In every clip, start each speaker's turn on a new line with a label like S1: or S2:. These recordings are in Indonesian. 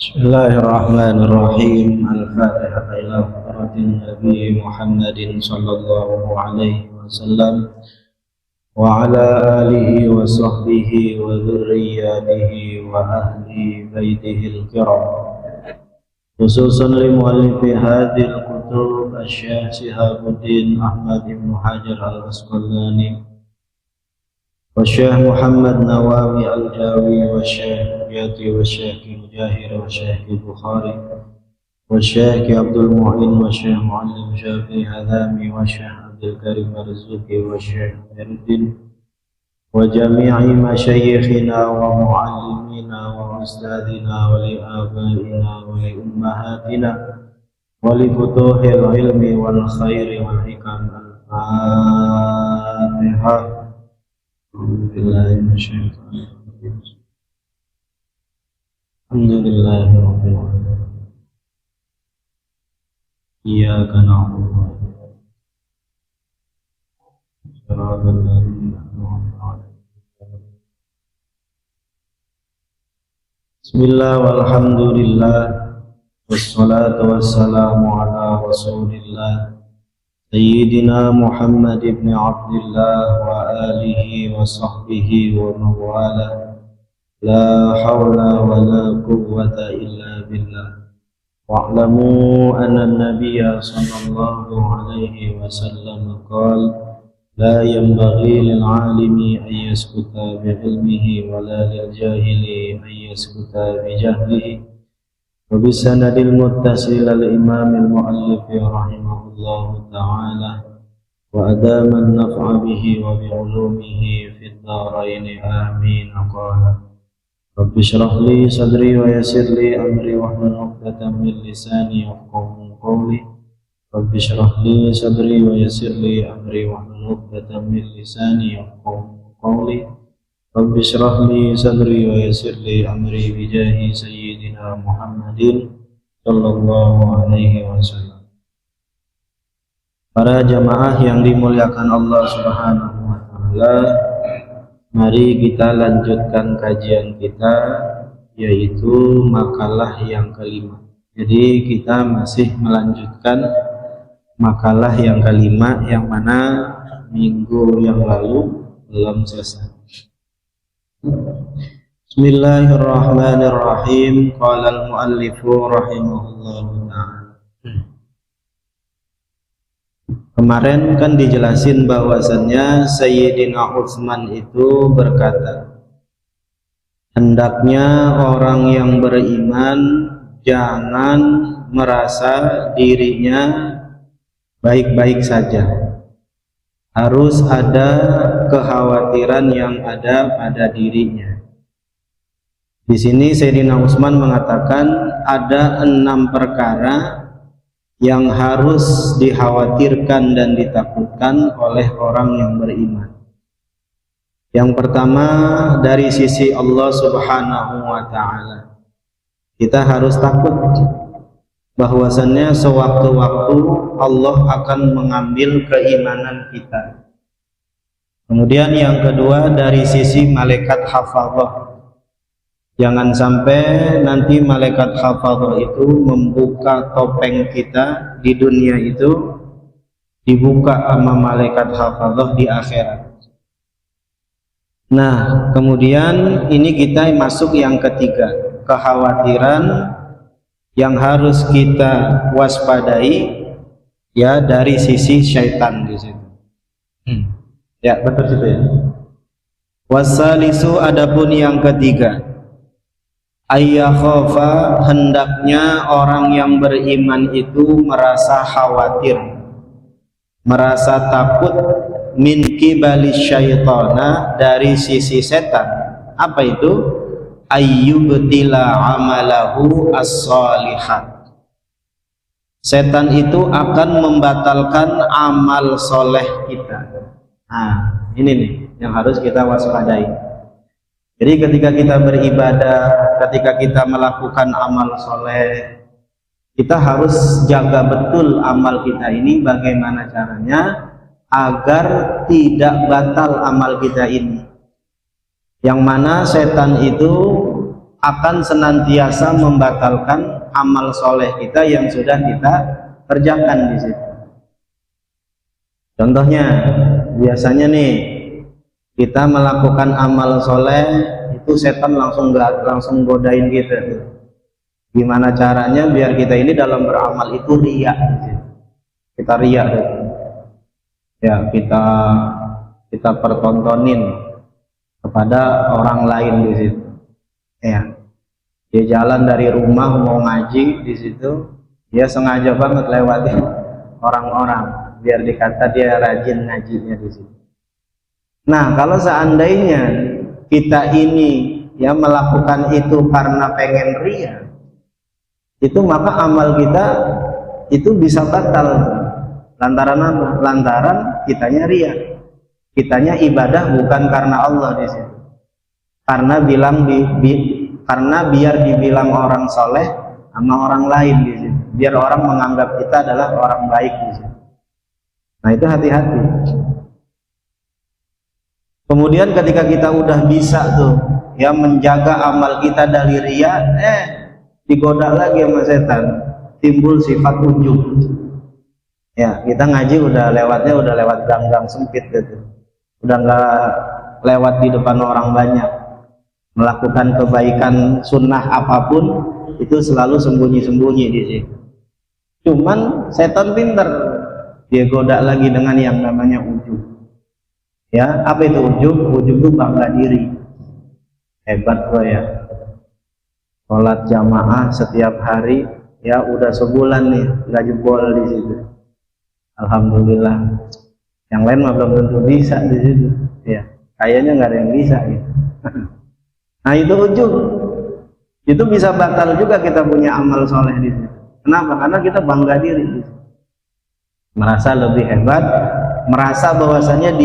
S1: Bismillahirrahmanirrahim. Al-Fatihah ila hadratin Nabi Muhammadin sallallahu alaihi wasallam wa ala alihi wa sahbihi wa dhurriyyatihi wa ahli baitihi al-kiram. Khususan li muallifi hadhil kutub Asy-Syaikh Shihabuddin Ahmad ibn Hajar al-Asqalani wa Syekh Muhammad Nawawi al-Jawi wa Syekh Yati wa Syekh Mujahir wa Syekh Bukhari wa Syekh Abdul Mu'in wa Syekh Muallim Syafi'i Hadami wa Syekh Abdul Karim Marzuki wa Syekh Mirdin wa jami'i masyayikhina wa muallimina wa ustadzina wa li abaina wa li ummahatina wa li futuhil ilmi wal khairi wal hikam. Al-Fatihah. Alhamdulillahirabbil alamin. Iyyaka na'budu wa iyyaka nasta'in. Bismillah walhamdulillah wassalatu wassalamu ala rasulillah Sayyidina Muhammad ibn Abdullah wa alihi wa sahbihi wa mawala. La hawla wa la quwwata illa billah. Wa'lamu anna an-nabiyya sallallahu alaihi wasallam qala la yanbaghi lil 'alimi an yaskuta bi 'ilmihi wa la lil jahili an yaskuta bi jahlihi. وبسند المتصل الإمام المؤلف رحمه الله تعالى وأدام النفع به وبعلومه في الدارين آمين. قال رب اشرح لي صدري ويسر لي أمري واحلل عقدة من لساني يفقهوا قولي. رب اشرح لي صدري ويسر لي أمري واحلل عقدة من لساني يفقهوا قولي. رب اشرح لي صدري ويسر لي أمري بجاه سيدنا محمد sallallahu alaihi wasallam. Para jamaah yang dimuliakan Allah Subhanahu wa taala, mari kita lanjutkan kajian kita, yaitu makalah yang kelima. Jadi kita masih melanjutkan makalah yang kelima, yang mana minggu yang lalu belum selesai. Bismillahirrahmanirrahim. Qala al-muallifu rahimahullahu ta'ala. Kemarin kan dijelasin bahwasannya Sayyidina Utsman itu berkata, hendaknya orang yang beriman jangan merasa dirinya baik-baik saja. Harus ada kekhawatiran yang ada pada dirinya. Di sini Sayyidina Utsman mengatakan ada 6 perkara yang harus dikhawatirkan dan ditakutkan oleh orang yang beriman. Yang pertama, dari sisi Allah Subhanahu wa ta'ala, kita harus takut bahwasannya sewaktu-waktu Allah akan mengambil keimanan kita. Kemudian yang kedua, dari sisi malaikat hafadzah. Jangan sampai nanti malaikat hafadzah itu membuka topeng kita di dunia itu, dibuka sama malaikat hafadzah di akhirat. Nah, kemudian ini kita masuk yang ketiga, kekhawatiran yang harus kita waspadai, ya, dari sisi syaitan di situ. Ya, betul situ ya. Wasalisu, adapun yang ketiga, ayyakhafa, hendaknya orang yang beriman itu merasa khawatir, merasa takut, min qibali syaitana, dari sisi setan. Apa itu? Ayyubtila amalahu as-salihat. Setan itu akan membatalkan amal soleh kita. Nah, ini nih yang harus kita waspadai. Jadi ketika kita beribadah, ketika kita melakukan amal soleh, kita harus jaga betul amal kita ini, bagaimana caranya agar tidak batal amal kita ini. Yang mana setan itu akan senantiasa membatalkan amal soleh kita yang sudah kita kerjakan di situ. Contohnya, biasanya nih kita melakukan amal soleh itu setan langsung godain kita. Gimana caranya biar kita ini dalam beramal itu riya? Kita riya, ya kita pertontonin kepada orang lain di situ. Ya, dia jalan dari rumah mau ngaji di situ, dia sengaja banget lewatin orang-orang biar dikata dia rajin ngajinya di situ. Nah, kalau seandainya kita ini ya melakukan itu karena pengen ria, itu maka amal kita itu bisa batal. Lantaran apa? Lantaran kitanya ria, kitanya ibadah bukan karena Allah di situ. Karena karena biar dibilang orang soleh sama orang lain di situ, biar orang menganggap kita adalah orang baik di situ. Nah, itu hati-hati. Kemudian ketika kita udah bisa tuh ya menjaga amal kita dari riya, digoda lagi sama setan, timbul sifat ujub. Ya, kita ngaji udah lewat gang-gang sempit gitu, udah nggak lewat di depan orang banyak, melakukan kebaikan sunnah apapun itu selalu sembunyi-sembunyi di situ. Cuman setan pinter, dia goda lagi dengan yang namanya ujub. Ya, apa itu ujub? Ujub itu bangga diri. Hebat gue ya, sholat jamaah setiap hari ya udah sebulan nih nggak jebol di situ. Alhamdulillah. Yang lain mah belum tentu bisa di situ. Ya, kayaknya nggak ada yang bisa gitu. Nah, itu ujub. Itu bisa batal juga kita punya amal soleh di situ. Kenapa? Karena kita bangga diri di situ. Merasa lebih hebat, merasa bahwasanya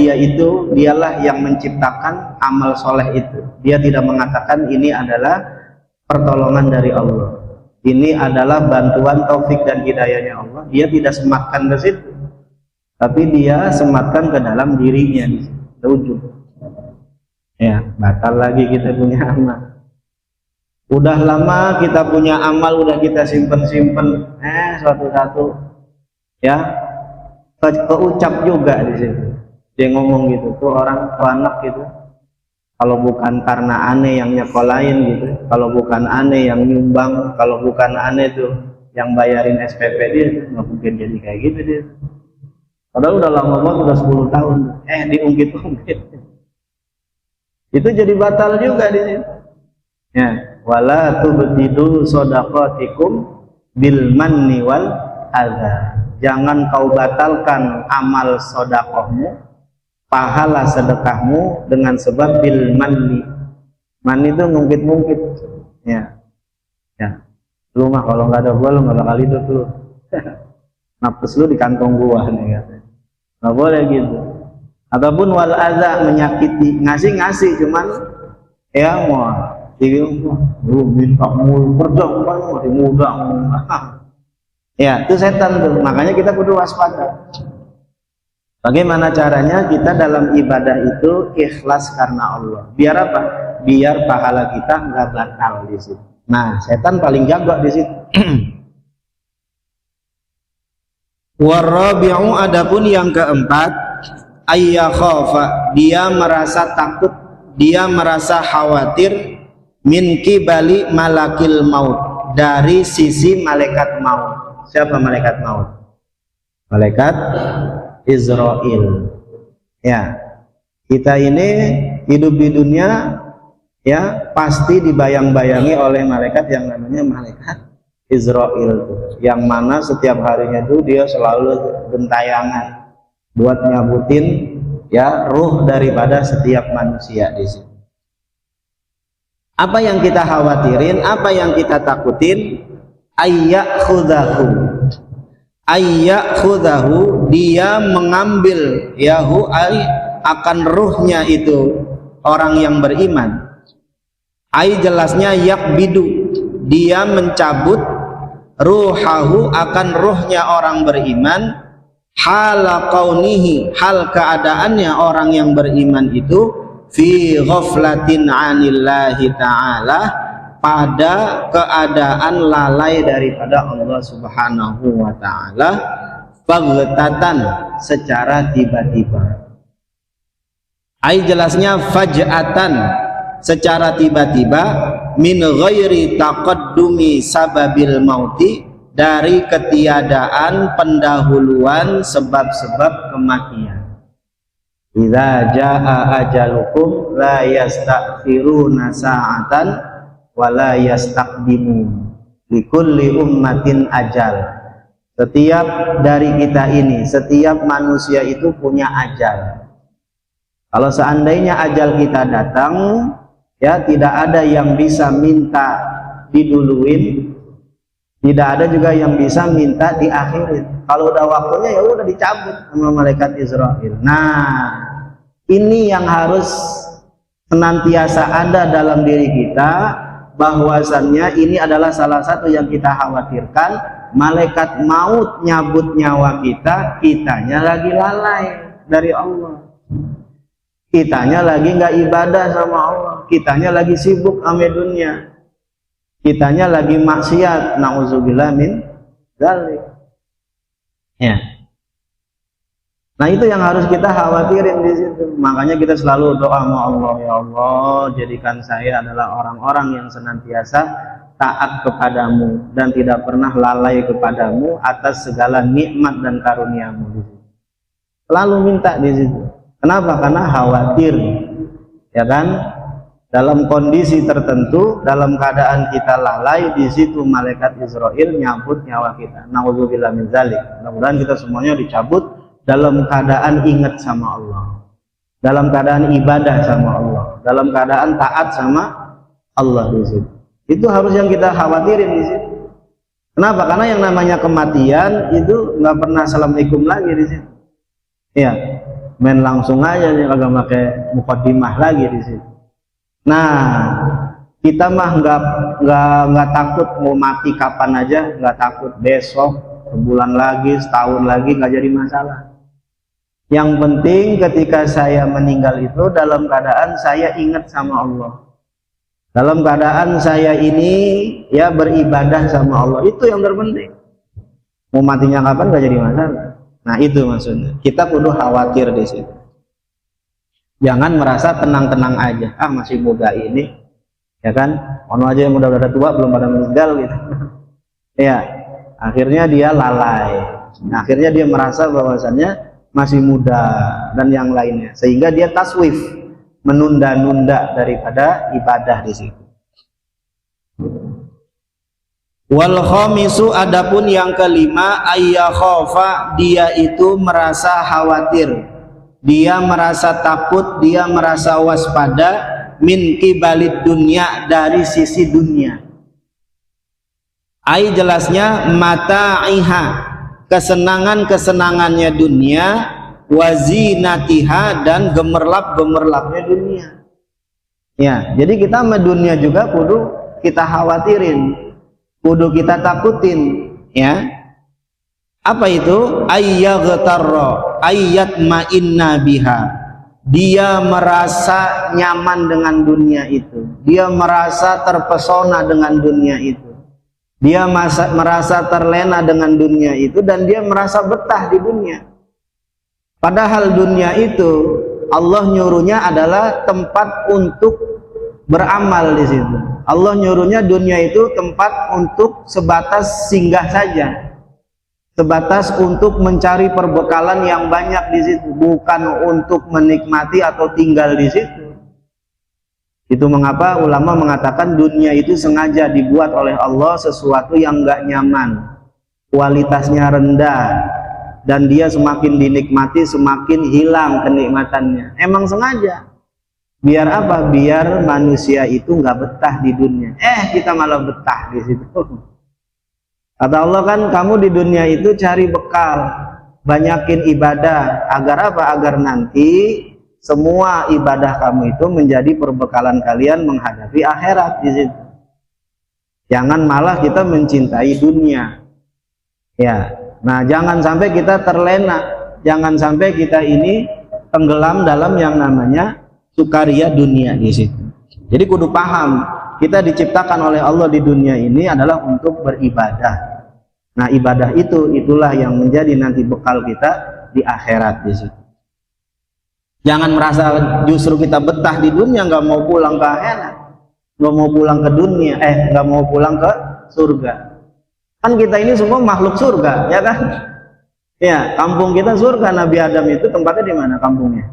S1: dialah yang menciptakan amal soleh itu. Dia tidak mengatakan ini adalah pertolongan dari Allah, ini adalah bantuan taufik dan hidayahnya Allah. Dia tidak sematkan ke situ, tapi dia sematkan ke dalam dirinya di situ. Ujub. Ya, batal lagi kita punya amal. Udah lama kita punya amal, udah kita simpen-simpen, suatu ya keucap juga di situ. Dia ngomong gitu, tuh orang tuh anak gitu, kalau bukan karena aneh yang nyekolahin gitu, kalau bukan aneh yang nyumbang, kalau bukan aneh tuh yang bayarin SPP dia, nggak mungkin jadi kayak gitu dia. Padahal udah lama banget, udah 10 tahun, diungkit-ungkit. Itu jadi batal juga di situ. Ya, wala tubtidu shadaqatikum bil manni wal adza. Jangan kau batalkan amal sedekahmu, pahala sedekahmu dengan sebab bil manni. Manni itu ngungkit-ngungkit. Ya. Ya. Lu mah kalau nggak ada gua lu nggak bakal hidup lu. Nafas lu di kantong gua nih katanya. Nggak boleh gitu. Ataupun wal adza, menyakiti, ngasih cuman ya mau lu minta mulu kerja kan masih muda. Ya, itu setan tuh. Makanya kita kudu waspada. Bagaimana caranya kita dalam ibadah itu ikhlas karena Allah? Biar apa? Biar pahala kita nggak batal di situ. Nah, setan paling jago di situ. Warabi'u, adapun yang keempat, ayyakhafa, dia merasa takut, dia merasa khawatir min qibali malakil maut, dari sisi malaikat maut. Siapa malaikat maut? Malaikat Israel. Ya, kita ini hidup di dunia ya pasti dibayang-bayangi oleh malaikat yang namanya malaikat Israel, yang mana setiap harinya itu dia selalu gentayangan buat nyabutin ya ruh daripada setiap manusia di sini. Apa yang kita khawatirin, apa yang kita takutin? Ayyakhudahu, dia mengambil yahu akan ruhnya itu orang yang beriman. Jelasnya yakbidu, dia mencabut ruhahu akan ruhnya orang beriman, hala kaunihi, hal keadaannya orang yang beriman itu fi ghaflatin anillahi ta'ala, pada keadaan lalai daripada Allah Subhanahu wa taala, baghtatan, secara tiba-tiba. Ai jelasnya faj'atan, secara tiba-tiba, min ghairi taqaddumi sababil mauti, dari ketiadaan pendahuluan sebab-sebab kematian. Idza jaa ajalukum la yastakhiruna sa'atan wa la yastaqdimun, likulli ummatin ajal. Setiap dari kita ini, setiap manusia itu punya ajal. Kalau seandainya ajal kita datang, ya tidak ada yang bisa minta diduluin, tidak ada juga yang bisa minta diakhirin. Kalau udah waktunya ya udah dicabut sama malaikat Israel. Nah, ini yang harus senantiasa ada dalam diri kita, bahwasannya ini adalah salah satu yang kita khawatirkan. Malaikat maut nyabut nyawa kita, kitanya lagi lalai dari Allah, kitanya lagi nggak ibadah sama Allah, kitanya lagi sibuk sama dunia, kitanya lagi maksiat, na'udzubillah min dzalik. Ya. Nah, itu yang harus kita khawatirin di situ. Makanya kita selalu doa sama Allah, ya Allah, jadikan saya adalah orang-orang yang senantiasa taat kepadamu dan tidak pernah lalai kepadamu atas segala nikmat dan karuniamu. Di situ selalu minta di situ. Kenapa? Karena khawatir, ya kan? Dalam kondisi tertentu, dalam keadaan kita lalai, di situ malaikat Israel nyabut nyawa kita. Nauzubillah min dzalik. Mudah-mudahan kita semuanya dicabut dalam keadaan ingat sama Allah, dalam keadaan ibadah sama Allah, dalam keadaan taat sama Allah di situ. Itu harus yang kita khawatirin di situ. Kenapa? Karena yang namanya kematian itu nggak pernah assalamualaikum lagi di situ. Iya, main langsung aja nih, kagak pakai mukaddimah lagi di situ. Nah, kita mah nggak takut mau mati kapan aja, nggak takut besok, sebulan lagi, setahun lagi, nggak jadi masalah. Yang penting ketika saya meninggal itu dalam keadaan saya ingat sama Allah, dalam keadaan saya ini ya beribadah sama Allah, itu yang terpenting. Mau matinya kapan nggak jadi masalah. Nah, itu maksudnya. Kita kudu khawatir di situ. Jangan merasa tenang-tenang aja, masih muda ini, ya kan, ono aja yang udah tua belum pada meninggal gitu. Ya, akhirnya dia lalai. Nah, akhirnya dia merasa bahwasannya masih muda dan yang lainnya, sehingga dia taswif, menunda-nunda daripada ibadah di situ. Wal khamisu, adapun yang kelima, ayyakhafa, dia itu merasa khawatir, dia merasa takut, dia merasa waspada, min kibalid dunya, dari sisi dunia. Ai jelasnya mata'iha, kesenangan-kesenangannya dunia, wazinatiha, dan gemerlap-gemerlapnya dunia. Ya, jadi kita sama dunia juga kudu kita khawatirin, kudu kita takutin, ya. Apa itu? Ayyaghtarra ayyatma'inna biha, dia merasa nyaman dengan dunia itu, dia merasa terpesona dengan dunia itu, dia merasa terlena dengan dunia itu, dan dia merasa betah di dunia. Padahal dunia itu Allah nyuruhnya adalah tempat untuk beramal di situ. Allah nyuruhnya dunia itu tempat untuk sebatas singgah saja, sebatas untuk mencari perbekalan yang banyak di situ, bukan untuk menikmati atau tinggal di situ. Itu mengapa ulama mengatakan dunia itu sengaja dibuat oleh Allah sesuatu yang enggak nyaman, kualitasnya rendah, dan dia semakin dinikmati semakin hilang kenikmatannya. Emang sengaja. Biar apa? Biar manusia itu nggak betah di dunia. Kita malah betah di situ. Kata Allah kan, kamu di dunia itu cari bekal, banyakin ibadah. Agar apa? Agar nanti semua ibadah kamu itu menjadi perbekalan kalian menghadapi akhirat di situ. Jangan malah kita mencintai dunia. Ya. Nah, jangan sampai kita terlena, jangan sampai kita ini tenggelam dalam yang namanya sukaria dunia di situ. Jadi kudu paham, kita diciptakan oleh Allah di dunia ini adalah untuk beribadah. Nah, ibadah itulah yang menjadi nanti bekal kita di akhirat di situ. Jangan merasa justru kita betah di dunia, nggak mau pulang ke akhirat, nggak mau pulang ke dunia, nggak mau pulang ke surga. Kan kita ini semua makhluk surga, ya kan? Ya, kampung kita surga. Nabi Adam itu tempatnya di mana kampungnya?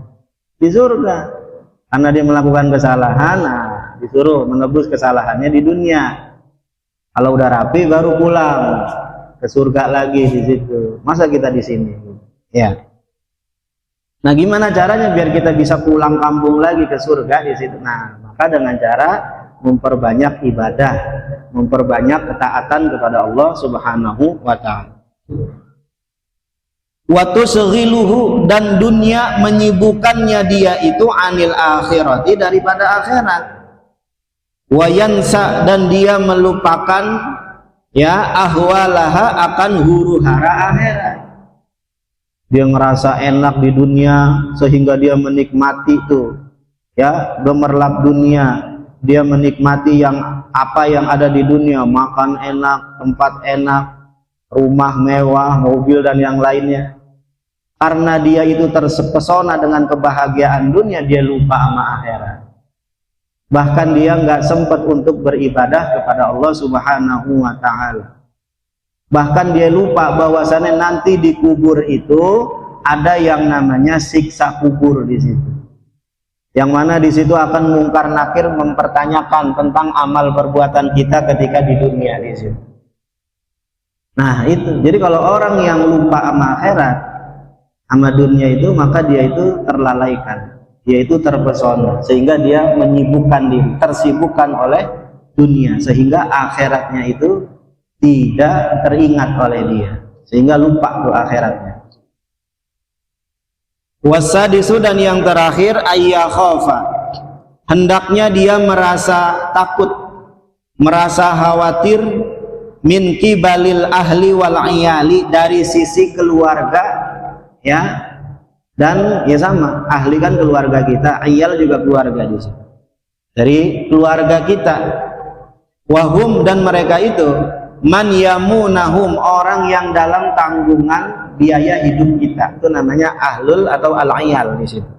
S1: Di surga. Karena dia melakukan kesalahan, disuruh menebus kesalahannya di dunia. Kalau udah rapi baru pulang ke surga lagi di situ. Masa kita di sini? Ya. Nah, gimana caranya biar kita bisa pulang kampung lagi ke surga di situ? Nah, maka dengan cara memperbanyak ibadah, memperbanyak ketaatan kepada Allah Subhanahu wa Ta'ala. Wa tusghiluhu, dan dunia menyibukkannya dia itu anil akhirati, daripada akhirat. Wa yansa, dan dia melupakan ya ahwalaha, akan huru-hara akhirat. Dia ngerasa enak di dunia sehingga dia menikmati tuh ya gemerlap dunia. Dia menikmati apa yang ada di dunia, makan enak, tempat enak, rumah mewah, mobil dan yang lainnya. Karena dia itu terpesona dengan kebahagiaan dunia, dia lupa sama akhirat. Bahkan dia nggak sempat untuk beribadah kepada Allah Subhanahu wa Ta'ala. Bahkan dia lupa bahwasannya nanti di kubur itu ada yang namanya siksa kubur di situ. Yang mana di situ akan mungkar nakir mempertanyakan tentang amal perbuatan kita ketika di dunia di situ. Nah, itu. Jadi kalau orang yang lupa sama akhirat, sama dunia itu, maka dia itu terlalaikan, dia itu terpesona, sehingga dia menyibukkan diri, tersibukkan oleh dunia, sehingga akhiratnya itu tidak teringat oleh dia, sehingga lupa tuh akhiratnya. Wasadisu, dan yang terakhir ayyakhafa, hendaknya dia merasa takut, merasa khawatir, min kibalil ahli wal iyali, dari sisi keluarga ya, dan ya sama, ahli kan keluarga kita, iyal juga keluarga di sini, dari keluarga kita. Wahum, dan mereka itu man yamunahum, orang yang dalam tanggungan biaya hidup kita, itu namanya ahlul atau al-iyal di situ.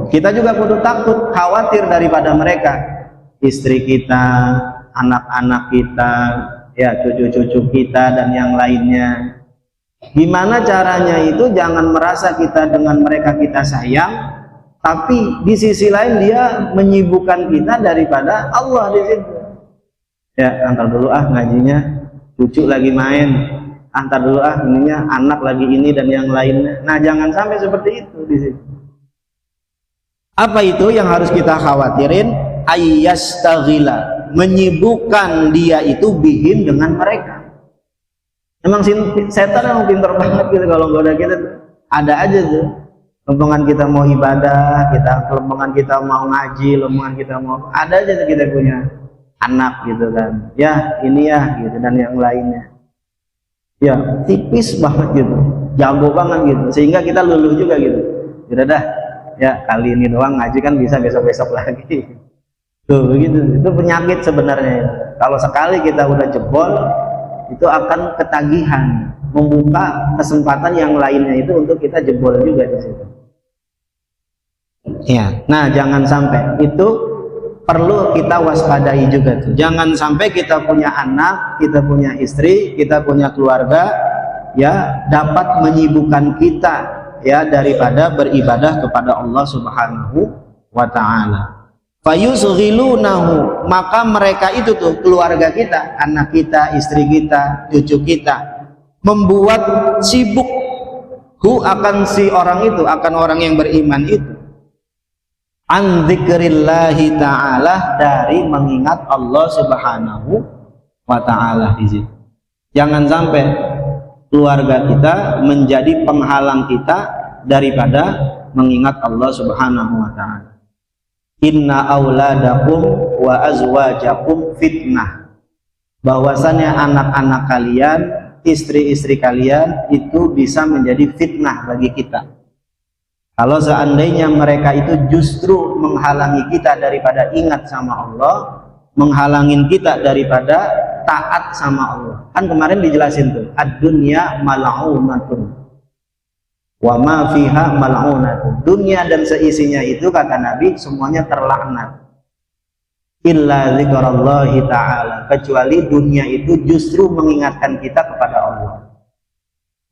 S1: Kita juga kudu takut, khawatir daripada mereka, istri kita, anak-anak kita, ya cucu-cucu kita dan yang lainnya. Gimana caranya itu? Jangan merasa kita dengan mereka kita sayang, tapi di sisi lain dia menyibukkan kita daripada Allah di situ. Ya, antar dulu ngajinya, cucu lagi main, antar dulu ininya, anak lagi ini dan yang lainnya. Nah, jangan sampai seperti itu di situ. Apa itu yang harus kita khawatirin? Ayyastaghila, menyibukkan dia itu bihim, dengan mereka. Emang setan yang pintar banget gitu, kalau goda kita ada aja tuh. Lempengan kita mau ibadah, lempengan kita mau ngaji, lempengan kita mau, ada aja tuh kita punya anak gitu kan. Ya, ini ya gitu dan yang lainnya. Ya, tipis banget gitu. Jago banget gitu. Sehingga kita luluh juga gitu. Udah dah. Ya, kali ini doang ngaji kan bisa besok-besok lagi. Tuh begitu. Itu penyakit sebenarnya. Kalau sekali kita udah jebol, itu akan ketagihan, membuka kesempatan yang lainnya itu untuk kita jebol juga di situ. Ya, nah jangan sampai itu perlu kita waspadai juga tuh. Jangan sampai kita punya anak, kita punya istri, kita punya keluarga, ya dapat menyibukkan kita ya daripada beribadah kepada Allah Subhanahu wa Ta'ala. Fayusghilunahu, maka mereka itu tuh keluarga kita, anak kita, istri kita, cucu kita, membuat sibuk akan si orang itu, akan orang yang beriman itu, an dzikrillahi ta'ala, dari mengingat Allah Subhanahu wa Ta'ala di situ. Jangan sampai keluarga kita menjadi penghalang kita daripada mengingat Allah Subhanahu wa Ta'ala. Inna auladakum wa azwajakum fitnah, bahwasannya anak-anak kalian, istri-istri kalian itu bisa menjadi fitnah bagi kita. Kalau seandainya mereka itu justru menghalangi kita daripada ingat sama Allah, menghalangin kita daripada taat sama Allah. Kan kemarin dijelasin tuh, ad-dunya mal'unatun wa ma fiha mal'unatun. Dunia dan seisinya itu, kata Nabi, semuanya terlaknat. Illa dzikrallahi ta'ala, kecuali dunia itu justru mengingatkan kita kepada Allah.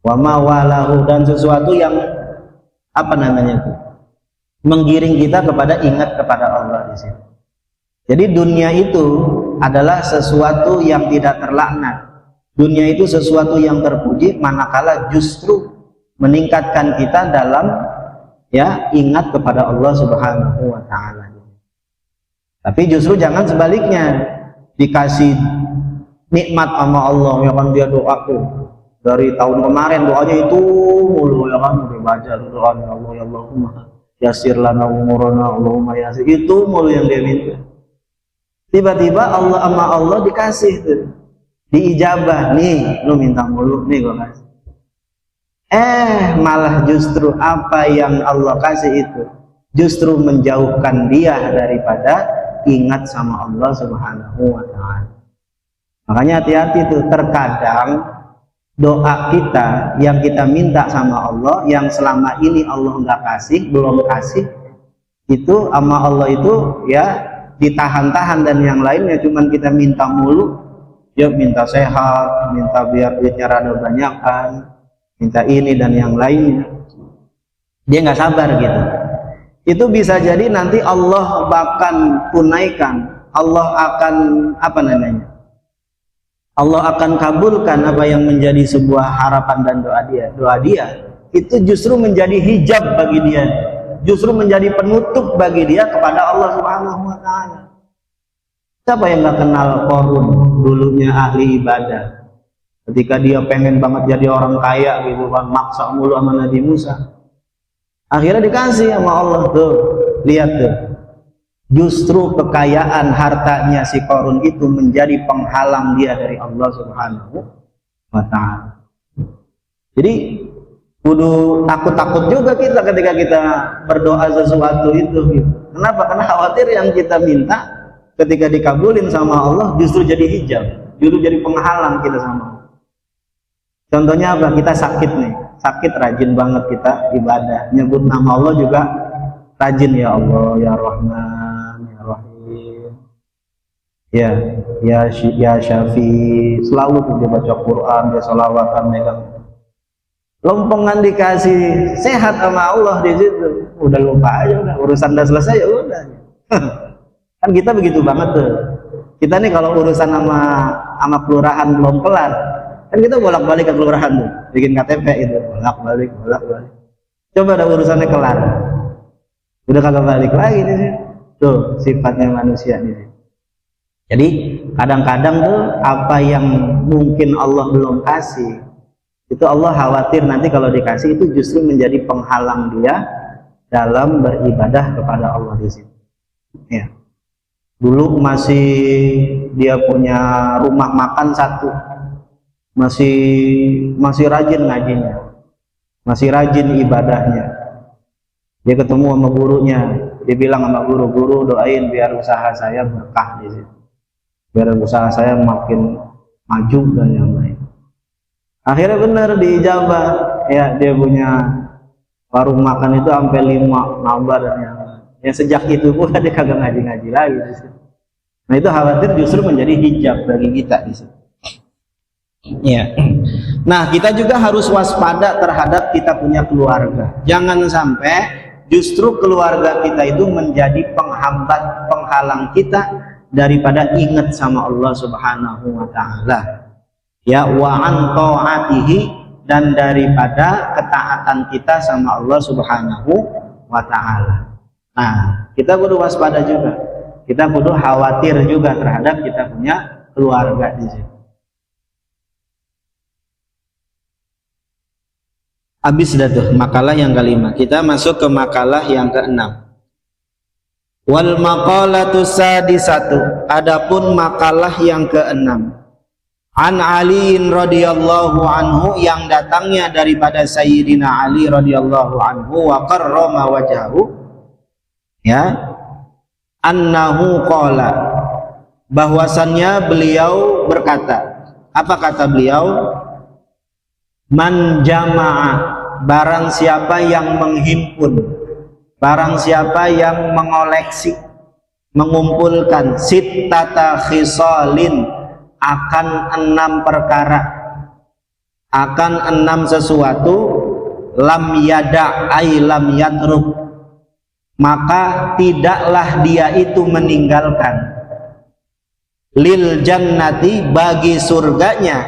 S1: Wa ma walahu, dan sesuatu yang apa namanya itu, menggiring kita kepada ingat kepada Allah di sini. Jadi dunia itu adalah sesuatu yang tidak terlaknat. Dunia itu sesuatu yang terpuji, manakala justru meningkatkan kita dalam ingat kepada Allah Subhanahu wa taala. Tapi justru jangan sebaliknya, dikasih nikmat sama Allah, ya kan, dia doa tuh dari tahun kemarin doanya itu mulu, ya kan, dibaca doanya Allah, ya Allahumma yasir lana umurana, Allahumma yasir, itu mulu yang dia minta. Tiba-tiba Allah dikasih tuh, diijabah, nih lu minta mulu, nih gua kasih. Malah justru apa yang Allah kasih itu justru menjauhkan dia daripada ingat sama Allah Subhanahu wa ta'ala. Makanya hati-hati tuh, terkadang doa kita yang kita minta sama Allah, yang selama ini Allah nggak kasih, belum kasih, itu sama Allah itu ditahan-tahan, dan yang lainnya cuman kita minta mulu, minta sehat, minta biar duitnya rada banyakan, minta ini dan yang lainnya, dia nggak sabar gitu. Itu bisa jadi nanti Allah akan tunaikan, Allah akan Allah akan kabulkan apa yang menjadi sebuah harapan dan doa dia itu justru menjadi hijab bagi dia, justru menjadi penutup bagi dia kepada Allah Subhanahu wa ta'ala. Siapa yang nggak kenal Qarun, dulunya ahli ibadah, ketika dia pengen banget jadi orang kaya gitu kan, maksa mulu sama Nabi Musa, akhirnya dikasih sama Allah. Tuh lihat tuh, justru kekayaan hartanya si Qarun itu menjadi penghalang dia dari Allah Subhanahu wa ta'ala. Jadi kudu takut-takut juga kita ketika kita berdoa sesuatu itu gitu. Kenapa? Karena khawatir yang kita minta ketika dikabulin sama Allah justru jadi hijab, justru jadi penghalang kita sama Allah. Contohnya apa? Kita sakit nih, sakit rajin banget kita ibadah, nyebut nama Allah juga rajin, ya Allah, ya Rahman, ya Rahim, ya Syafi, selalu tuh dia baca Quran, dia sholawatan, megang lompongan, dikasih sehat sama Allah di situ, udah lupa aja, udah urusan udah selesai, ya udah. Kan kita begitu banget tuh. Kita nih kalau urusan sama kelurahan belum kelar, kan kita bolak-balik ke kelurahan tuh, bikin KTP itu, bolak-balik. Coba ada urusannya kelar, udah kagak balik lagi nih. Tuh sifatnya manusia nih. Jadi kadang-kadang tuh apa yang mungkin Allah belum kasih, itu Allah khawatir nanti kalau dikasih itu justru menjadi penghalang dia dalam beribadah kepada Allah di situ. Ya. Dulu masih dia punya rumah makan satu, masih rajin ngajinya, masih rajin ibadahnya. Dia ketemu sama gurunya, dia bilang sama guru doain biar usaha saya berkah di situ, biar usaha saya makin maju dan yang lain. Akhirnya benar diijabah, ya dia punya warung makan itu sampai 5 nambah dan yang lain. Ya sejak itu pula dia kagak ngaji-ngaji lagi di situ. Nah itu khawatir justru menjadi hijab bagi kita di situ. Ya. Nah kita juga harus waspada terhadap kita punya keluarga. Jangan sampai justru keluarga kita itu menjadi penghambat, penghalang kita daripada ingat sama Allah Subhanahu wa ta'ala. Ya, wa an ta'atihi, dan daripada ketaatan kita sama Allah Subhanahu wa ta'ala. Nah, kita kudu waspada juga. Kita kudu khawatir juga terhadap kita punya keluarga di situ. Habis dah tuh makalah yang kelima. Kita masuk ke makalah yang keenam. Wal maqalatu sadisatu. Adapun makalah yang keenam. An Ali radhiyallahu anhu, yang datangnya daripada Sayyidina Ali radhiyallahu anhu, wa qarrama wajhahu, ya, annahu qala, bahwasannya beliau berkata, apa kata beliau? Man jama'a, barang siapa yang menghimpun, barang siapa yang mengoleksi, mengumpulkan sittata khisalin, akan 6 perkara, akan 6 sesuatu, lam yada ay lam yatruk, maka tidaklah dia itu meninggalkan, lil jannati, bagi surganya,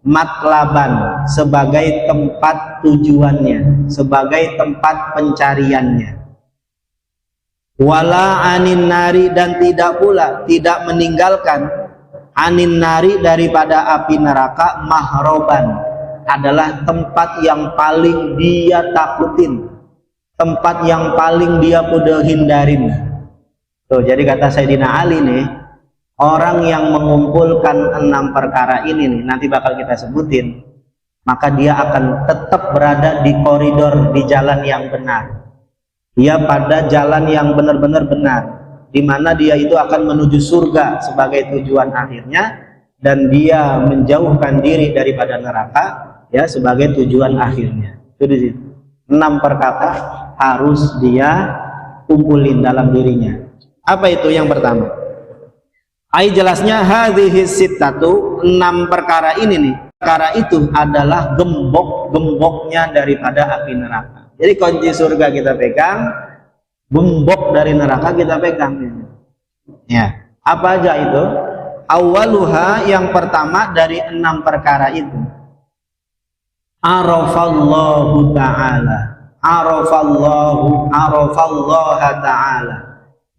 S1: matlaban, sebagai tempat tujuannya, sebagai tempat pencariannya, wala anin nari, dan tidak pula tidak meninggalkan anin nari, daripada api neraka, mahroban, adalah tempat yang paling dia takutin, tempat yang paling dia kudu hindarin. Tuh, jadi kata Sayyidina Ali nih, orang yang mengumpulkan 6 perkara ini nih, nanti bakal kita sebutin, maka dia akan tetap berada di koridor, di jalan yang benar. Dia pada jalan yang benar-benar benar, di mana dia itu akan menuju surga sebagai tujuan akhirnya, dan dia menjauhkan diri daripada neraka ya sebagai tujuan akhirnya. Itu di situ. 6 perkara harus dia kumpulin dalam dirinya. Apa itu yang pertama? Ai jelasnya hadhihi sittatu, 6 perkara ini nih, perkara itu adalah gembok-gemboknya daripada api neraka. Jadi kunci surga kita pegang, gembok dari neraka kita pegang. Ya, apa aja itu? Awaluha, yang pertama dari 6 perkara itu, arafallahu ta'ala, arafallaha ta'ala,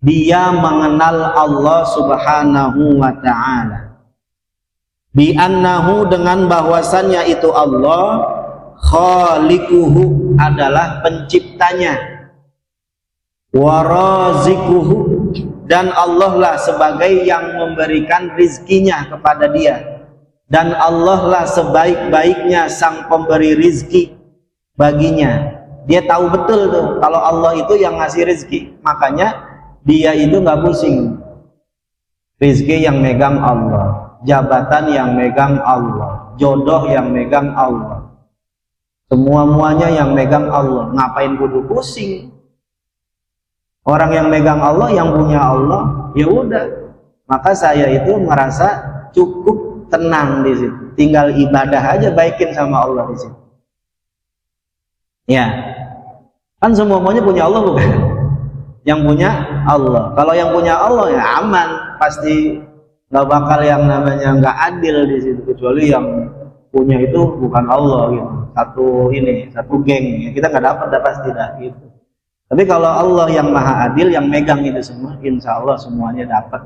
S1: dia mengenal Allah subhanahu wa ta'ala, bi'annahu, dengan bahwasannya itu Allah, khaliquhu, adalah penciptanya, warazikuhu, dan Allah lah sebagai yang memberikan rizkinya kepada dia, dan Allah lah sebaik-baiknya sang pemberi rizki baginya. Dia tahu betul tuh kalau Allah itu yang ngasih rizki, makanya dia itu nggak pusing. Rizki yang megang Allah, jabatan yang megang Allah, jodoh yang megang Allah, semua-muanya yang megang Allah. Ngapain kudu pusing? Orang yang megang Allah, yang punya Allah, ya udah. Maka saya itu merasa cukup tenang di situ. Tinggal ibadah aja, baikin sama Allah di situ. Ya, kan semuanya punya Allah bukan? Yang punya Allah. Kalau yang punya Allah ya aman, pasti nggak bakal yang namanya nggak adil di situ, kecuali yang punya itu bukan Allah gitu. Satu geng, kita nggak dapat pasti dah gitu. Tapi kalau Allah yang maha adil, yang megang itu semua, insya Allah semuanya dapat.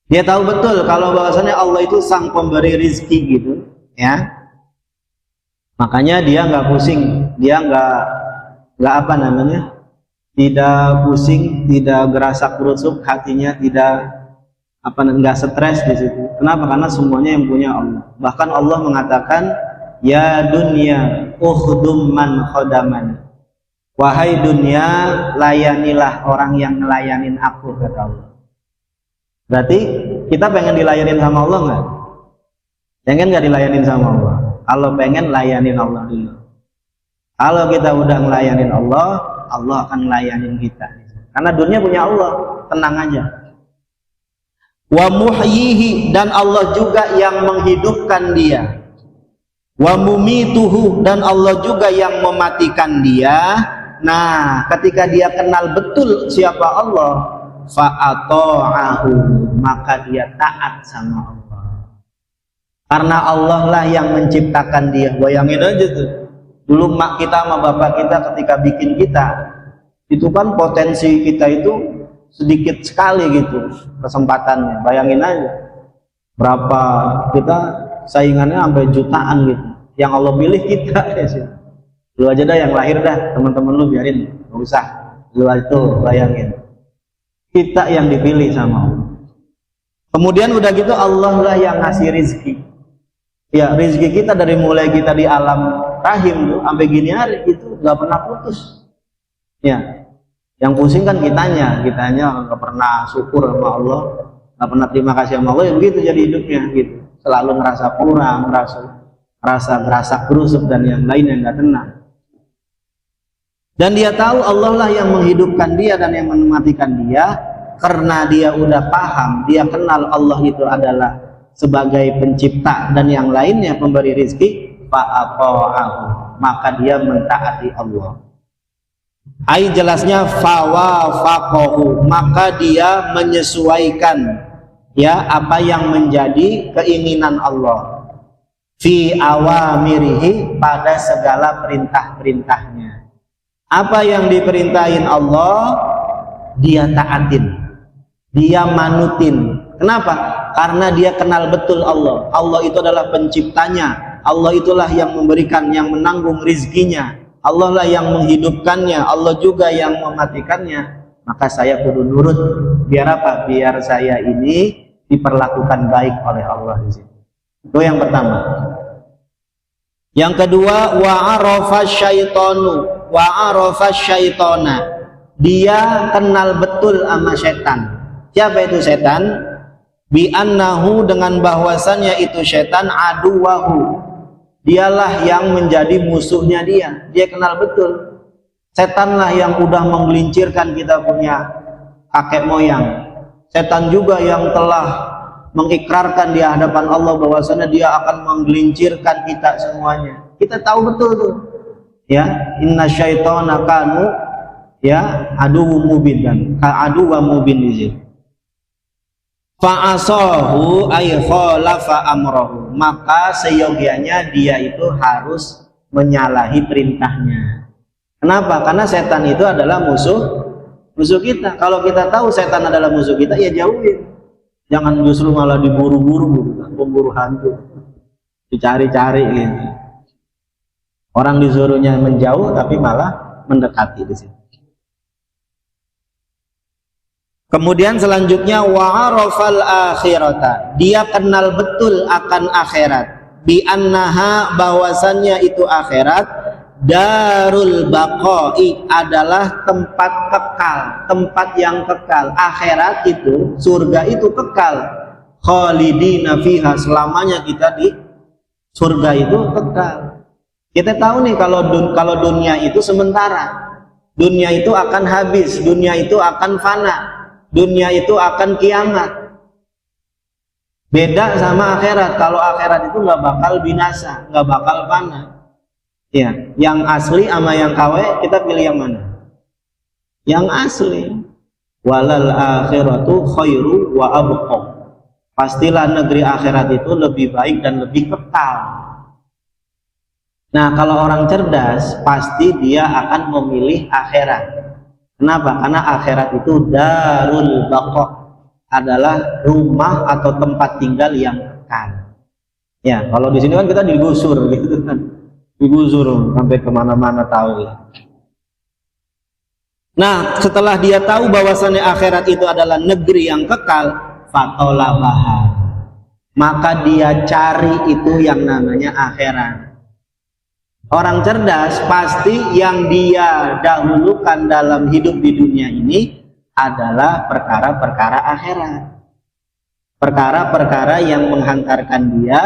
S1: Dia tahu betul kalau bahwasannya Allah itu sang pemberi rizki gitu, ya. Makanya dia nggak pusing, dia nggak apa namanya, tidak pusing, tidak gerasak kerusuk hatinya, tidak nggak stres di situ. Kenapa? Karena semuanya yang punya Allah. Bahkan Allah mengatakan, ya dunya ukhdum man khodaman, wahai dunia, layanilah orang yang ngelayanin aku, kata Allah. Berarti kita pengen dilayanin sama Allah nggak? Pengen nggak dilayanin sama Allah? Kalau pengen, layanin Allah dulu. Kalau kita udah ngelayanin Allah, Allah akan ngelayanin kita. Karena dunia punya Allah, tenang aja. Wa muhyihi, dan Allah juga yang menghidupkan dia. Wa mumituhu, dan Allah juga yang mematikan dia. Nah, ketika dia kenal betul siapa Allah, fa'ata'ahu, maka dia taat sama Allah. Karena Allah lah yang menciptakan dia. Bayangin aja tuh, dulu mak kita sama bapak kita ketika bikin kita, itu kan potensi kita itu sedikit sekali gitu kesempatannya. Bayangin aja berapa kita saingannya sampai jutaan gitu, yang Allah pilih kita ya sih. Lu aja dah yang lahir dah, teman-teman lu biarin, nggak usah, lu itu bayangin, kita yang dipilih sama Allah. Kemudian udah gitu Allah lah yang ngasih rizki. Ya, rizki kita dari mulai kita di alam rahim tuh sampai gini hari itu nggak pernah putus. Ya, Yang pusing kan kitanya nggak pernah syukur sama Allah, nggak pernah terima kasih sama Allah, ya begitu jadi hidupnya gitu. Selalu ngerasa kurang, ngerasa gerusuk dan yang lain yang nggak tenang. Dan dia tahu Allah lah yang menghidupkan dia dan yang mematikan dia, karena dia udah paham, dia kenal Allah itu adalah sebagai pencipta dan yang lainnya pemberi rizki, fa'ata'ahu, maka dia mentaati Allah. Ai jelasnya fawafaqahu, maka dia menyesuaikan ya apa yang menjadi keinginan Allah fi awamirihi, pada segala perintah-perintahnya. Apa yang diperintahin Allah dia taatin, dia manutin. Kenapa? Karena dia kenal betul Allah. Allah itu adalah penciptanya, Allah itulah yang memberikan, yang menanggung rizkinya, Allah lah yang menghidupkannya, Allah juga yang mematikannya. Maka saya kudu nurut. Biar apa? Biar saya ini diperlakukan baik oleh Allah di sini. Itu yang pertama. Yang kedua, wa'arafa syaitona, dia kenal betul sama setan. Siapa itu setan? Bi annahu, dengan bahwasannya itu setan aduwahu, dialah yang menjadi musuhnya dia. Dia kenal betul. Setanlah yang udah menggelincirkan kita punya kakek moyang. Setan juga yang telah mengikrarkan di hadapan Allah bahwasanya dia akan menggelincirkan kita semuanya. Kita tahu betul tuh. Ya, inna syaitana kanu ya aduwwum mubin, dan aduwwum mubin di sini. Fa'asahu ay khalafa amrahu, maka seyogianya dia itu harus menyalahi perintahnya. Kenapa? Karena setan itu adalah musuh kita. Kalau kita tahu setan adalah musuh kita, ya jauhin. Jangan justru malah diburu-buru, pemburu hantu, dicari-cari gitu. Orang disuruhnya menjauh tapi malah mendekati di sini. Kemudian selanjutnya wa'arafal akhirata, dia kenal betul akan akhirat. Bi annaha, bahwasannya itu akhirat darul baqa'i, adalah tempat kekal, tempat yang kekal. Akhirat itu, surga itu kekal. Khalidina fiha, selamanya kita di surga itu kekal. Kita tahu nih kalau dunia itu sementara, dunia itu akan habis, dunia itu akan fana, dunia itu akan kiamat. Beda sama akhirat. Kalau akhirat itu nggak bakal binasa, nggak bakal fana. Ya, yang asli sama yang KW, kita pilih yang mana? Yang asli. Walal akhiratu khairu wa abqa. Pastilah negeri akhirat itu lebih baik dan lebih kekal. Nah, kalau orang cerdas, pasti dia akan memilih akhirat. Kenapa? Karena akhirat itu darul baqa, adalah rumah atau tempat tinggal yang kekal. Ya, kalau di sini kan kita digusur gitu kan. Digusur sampai kemana-mana tahu ya. Nah, setelah dia tahu bahwasannya akhirat itu adalah negeri yang kekal, fatolabaha, maka dia cari itu yang namanya akhirat. Orang cerdas pasti yang dia dahulukan dalam hidup di dunia ini adalah perkara-perkara akhirat, perkara-perkara yang menghantarkan dia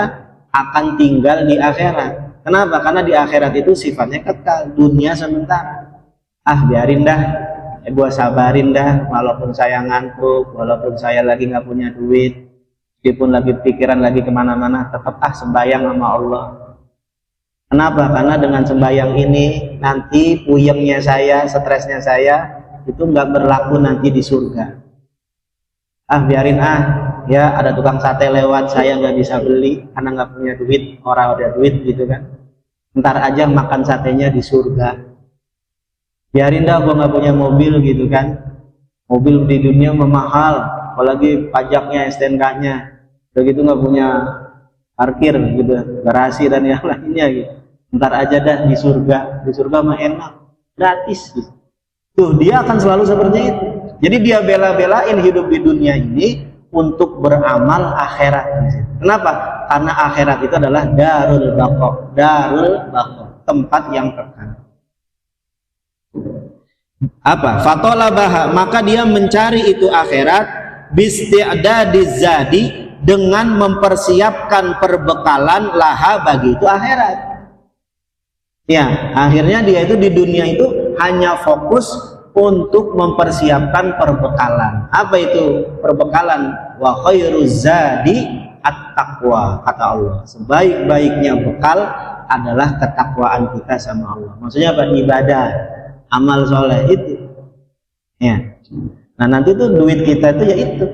S1: akan tinggal di akhirat. Kenapa? Karena di akhirat itu sifatnya kekal, dunia sementara. Biarin dah, gua sabarin dah, walaupun saya ngantuk, walaupun saya lagi nggak punya duit, meskipun lagi pikiran lagi kemana-mana, tetap sembayang sama Allah. Kenapa? Karena dengan sembayang ini nanti puyengnya saya, stresnya saya itu nggak berlaku nanti di surga. Biarin ya, ada tukang sate lewat, saya nggak bisa beli karena nggak punya duit, orang ada duit gitu kan, ntar aja makan satenya di surga. Biarin dah, gua nggak punya mobil gitu kan, mobil di dunia mahal, apalagi pajaknya, STNK-nya, begitu nggak punya parkir gitu, garasi dan yang lainnya gitu, ntar aja dah di surga mah enak, gratis gitu. Tuh, dia akan selalu seperti itu. Jadi dia bela-belain hidup di dunia ini untuk beramal akhirat. Kenapa? Karena akhirat itu adalah darul baqa, tempat yang kekal. Apa? Fatolabaha, maka dia mencari itu akhirat bisti'dadiz zadi, dengan mempersiapkan perbekalan laha bagi itu akhirat. Ya, akhirnya dia itu di dunia itu hanya fokus untuk mempersiapkan perbekalan. Apa itu perbekalan? Wa khairuz zadi at-taqwa, kata Allah. Sebaik-baiknya bekal adalah ketakwaan kita sama Allah. Maksudnya apa? Ibadah, amal soleh itu. Ya. Nah nanti tuh duit kita itu ya itu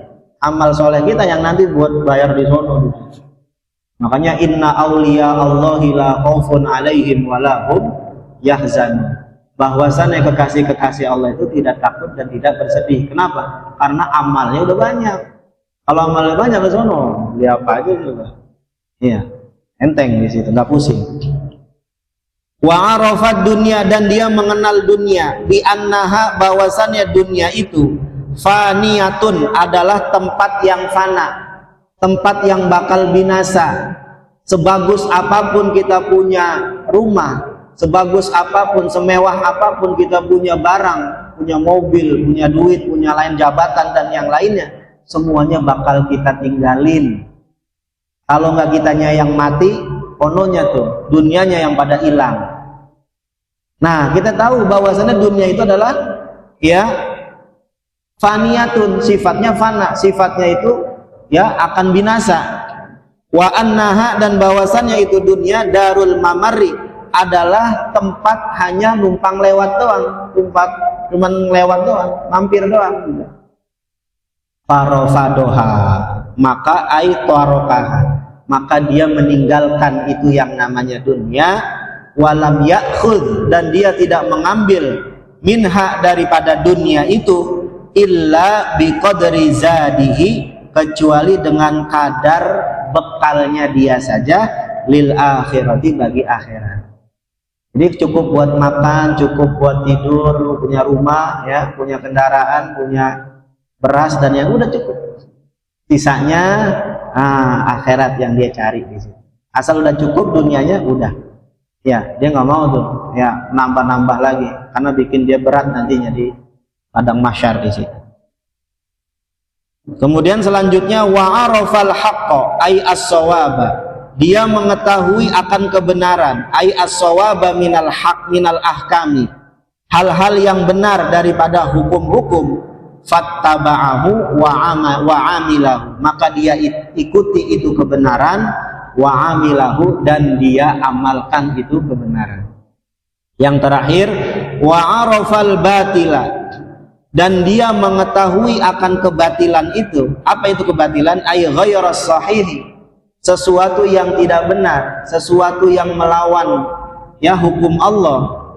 S1: amal soleh kita yang nanti buat bayar di sono. Makanya inna auliya Allahi la khaufun alaihim wa lahum yahzanun. Bahwasannya kekasih-kekasih Allah itu tidak takut dan tidak bersedih. Kenapa? Karena amalnya udah banyak. Kalau amalnya banyak ke sono, dia apa aja juga. Iya, enteng di situ, nggak pusing. Wa arafat dunia, dan dia mengenal dunia, bi annaha, bahwasannya dunia itu faniyatun, adalah tempat yang fana, tempat yang bakal binasa. Sebagus apapun kita punya rumah, sebagus apapun, semewah apapun kita punya barang, punya mobil, punya duit, punya lain jabatan dan yang lainnya, semuanya bakal kita tinggalin. Kalau nggak kitanya yang mati, ononya tuh dunianya yang pada hilang. Nah, kita tahu bahwasannya dunia itu adalah ya faniyatun, sifatnya fana, sifatnya itu ya akan binasa. Wa annaha, dan bahwasannya itu dunia darul mamari, adalah tempat hanya numpang lewat doang, tempat cuman lewat doang, mampir doang. Farofadoha, maka aitarokaha, maka dia meninggalkan itu yang namanya dunia. Walam ya'khudh, dan dia tidak mengambil minha, daripada dunia itu, illa biqadri zadihi, kecuali dengan kadar bekalnya dia saja, lil akhirati, bagi akhirat. Jadi cukup buat makan, cukup buat tidur, punya rumah ya, punya kendaraan, punya beras dan yang udah cukup. Sisanya akhirat yang dia cari di situ. Asal udah cukup dunianya udah. Ya, dia nggak mau tuh ya nambah-nambah lagi, karena bikin dia berat nantinya di padang mahsyar di situ. Kemudian selanjutnya wa arafal haqqo ay as-shawaba, dia mengetahui akan kebenaran, ay as-shawaba minal haq minal ahkami, hal-hal yang benar daripada hukum-hukum, fattaba'ahu wa amilahu, maka dia ikuti itu kebenaran, wa amilahu, dan dia amalkan itu kebenaran. Yang terakhir wa arafal batila, dan dia mengetahui akan kebatilan itu. Apa itu kebatilan? Ay ghairas sahihi, sesuatu yang tidak benar, sesuatu yang melawan ya hukum Allah.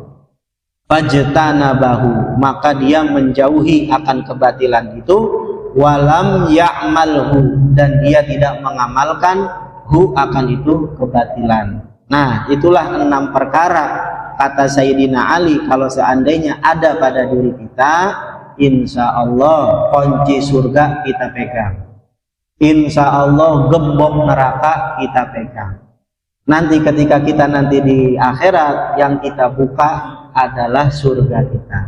S1: Fajtanabahu, maka dia menjauhi akan kebatilan itu. Walam ya'malhu, dan dia tidak mengamalkan akan itu kebatilan. Nah, itulah 6 perkara, kata Sayyidina Ali, kalau seandainya ada pada diri kita, insya Allah kunci surga kita pegang, insya Allah gembok neraka kita pegang. Nanti ketika kita nanti di akhirat, yang kita buka adalah surga kita,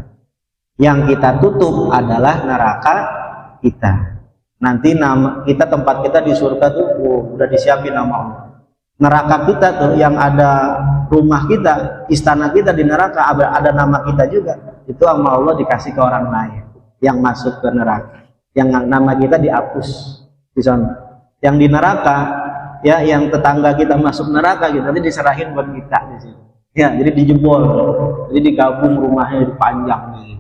S1: yang kita tutup adalah neraka kita. Nanti nama kita, tempat kita di surga tuh udah disiapin nama Allah. Neraka kita tuh yang ada rumah kita, istana kita di neraka, ada nama kita juga. Itu sama Allah dikasih ke orang lain yang masuk ke neraka, yang nama kita dihapus di sana. Yang di neraka ya, yang tetangga kita masuk neraka gitu, nanti diserahin buat kita di situ. Ya, jadi dijebol, jadi digabung rumahnya panjang nih.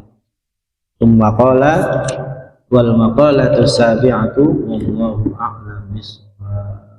S1: Wal maqalatu sabi'atu wallahu a'lam bishawab.